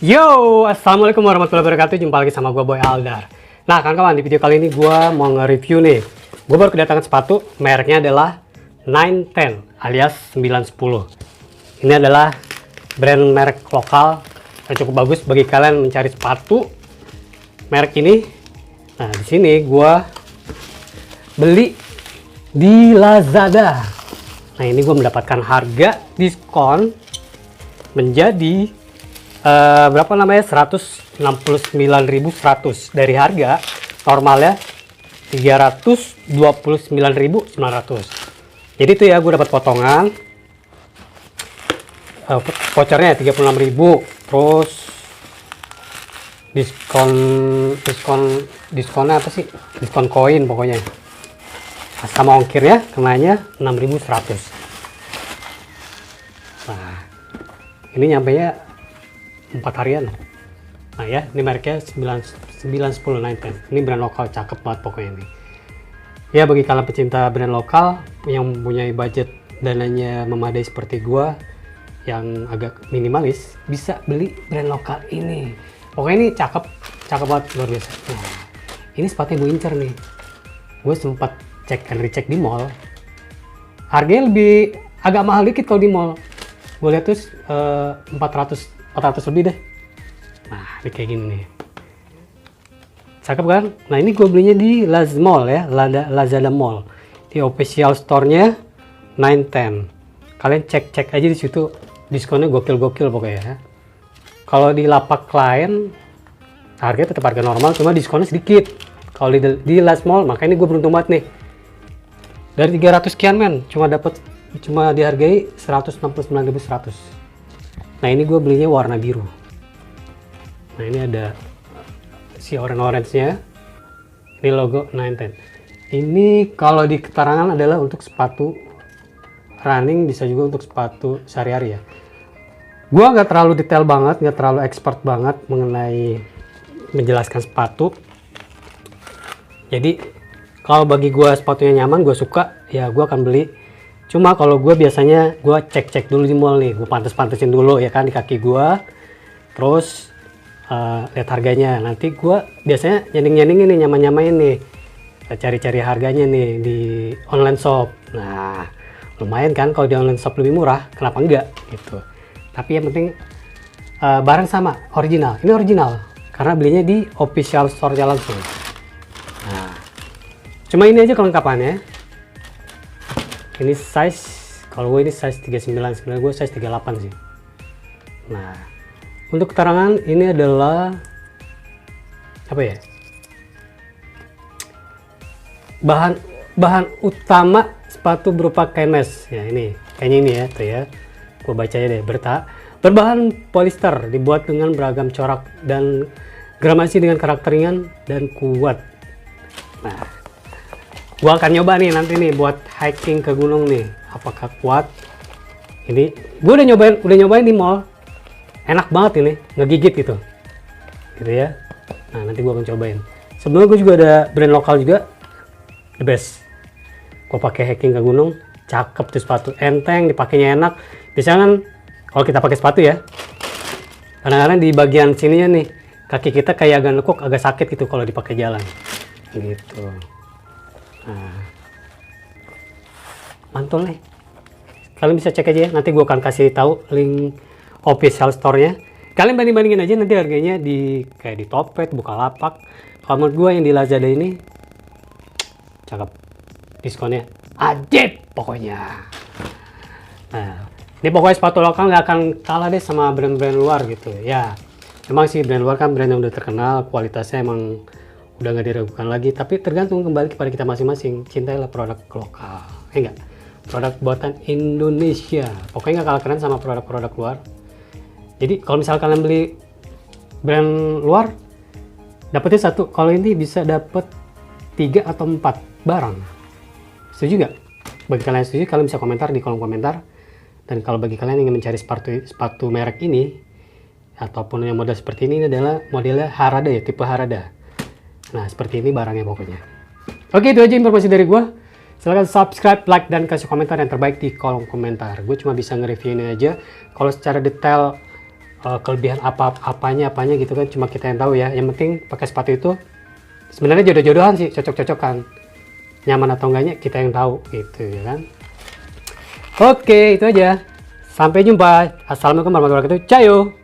Yo, assalamualaikum warahmatullahi wabarakatuh. Jumpa lagi sama gue Boy Aldar. Nah, kawan-kawan, di video kali ini gue mau nge-review nih. Gue baru kedatangan sepatu, mereknya adalah 910 alias 910. Ini adalah brand merek lokal yang cukup bagus bagi kalian mencari sepatu merek ini. Nah, di sini gue beli di Lazada. Nah, ini gue mendapatkan harga diskon menjadi berapa namanya, 169.100 dari harga normalnya 329.900. Jadi itu ya, gue dapat potongan vouchernya 36.000, terus diskonnya apa sih, diskon koin pokoknya, sama ongkirnya kenanya 6.100. Nah, ini nyampe nya 4 harian. Nah ya, ini mereknya 910 910. Ini brand lokal, cakep banget pokoknya ini. Ya, bagi kalian pecinta brand lokal yang mempunyai budget dananya memadai seperti gua yang agak minimalis, bisa beli brand lokal ini. Pokoknya ini cakep banget, luar biasa. Nah, ini sepatu yang gue incer nih. Gue sempat cek and recheck di mall. Harganya lebih agak mahal dikit kalau di mall. Gue lihat tuh 400 lebih deh. Nah, ini kayak gini nih, cakep kan? Nah, ini gue belinya di Lazmall ya, Lazada Mall, di official store-nya 910. Kalian cek aja di situ, diskonnya gokil pokoknya ya. Kalau di lapak lain harganya tetap harga normal, cuma diskonnya sedikit. Kalau di Lazmall, makanya ini gue beruntung banget nih, dari 300 sekian men, cuma dihargai 169.100. Nah, ini gue belinya warna biru. Nah, ini ada si orange-nya. Ini logo 910. Ini kalau di keterangan adalah untuk sepatu running, bisa juga untuk sepatu sehari-hari ya. Gue nggak terlalu detail banget, nggak terlalu expert banget mengenai menjelaskan sepatu. Jadi kalau bagi gue sepatunya nyaman, gue suka, ya gue akan beli. Cuma kalau gue biasanya gue cek dulu di mall nih, gue pantes-pantesin dulu ya kan di kaki gue, terus lihat harganya. Nanti gue biasanya nyanding-nyandingin nih, nyamain nih, cari-cari harganya nih di online shop. Nah, lumayan kan kalau di online shop lebih murah, kenapa enggak gitu. Tapi yang penting barang sama, original. Ini original karena belinya di official store-nya langsung. Nah, cuma ini aja kelengkapannya. Ini size, kalau gue ini size 39, sebenarnya gue size 38 sih. Nah, untuk keterangan ini adalah apa ya, bahan utama sepatu berupa kain mesh ya. Ini kayaknya ini ya, tuh ya, gue baca aja deh. Berbahan polyester, dibuat dengan beragam corak dan gramasi dengan karakter ringan dan kuat. Nah, gua akan nyoba nih nanti nih buat hiking ke gunung nih, apakah kuat. Ini gua udah nyobain di mall, enak banget ini, ngegigit gitu ya. Nah, nanti gua akan cobain. Sebelumnya gua juga ada brand lokal juga, the best. Gua pakai hiking ke gunung, cakep tuh sepatu, enteng, dipakainya enak. Biasanya kan kalau kita pakai sepatu ya, kadang-kadang di bagian sininya nih, kaki kita kayak agak nekuk, agak sakit gitu kalau dipakai jalan gitu. Nah, mantul nih. Kalian bisa cek aja ya, nanti gue akan kasih tahu link official store-nya. Kalian bandingin aja nanti harganya di kayak di Topet, Bukalapak. Kalau menurut gue yang di Lazada ini cakep, diskonnya ajib pokoknya. Nah, ini pokoknya sepatu lokal nggak akan kalah deh sama brand-brand luar gitu ya. Emang sih brand luar kan brand yang udah terkenal, kualitasnya emang udah nggak diragukan lagi, tapi tergantung kembali kepada kita masing-masing. Cintailah produk lokal, enggak, produk buatan Indonesia. Pokoknya nggak kalah keren sama produk-produk luar. Jadi kalau misalnya kalian beli brand luar, dapetnya satu, kalau ini bisa dapet 3 atau 4 barang. Setuju nggak? Bagi kalian yang setuju, kalian bisa komentar di kolom komentar. Dan kalau bagi kalian yang ingin mencari sepatu merek ini ataupun yang model seperti ini adalah modelnya Harada ya, tipe Harada. Nah, seperti ini barangnya pokoknya. Oke, itu aja informasi dari gue. Silahkan subscribe, like, dan kasih komentar yang terbaik di kolom komentar. Gue cuma bisa nge-review ini aja. Kalau secara detail kelebihan apanya gitu kan, cuma kita yang tahu ya. Yang penting pakai sepatu itu sebenarnya jodoh-jodohan sih, cocok-cocokan, nyaman atau enggaknya kita yang tahu gitu ya kan. Oke, itu aja, sampai jumpa. Assalamualaikum warahmatullahi wabarakatuh. Cayo.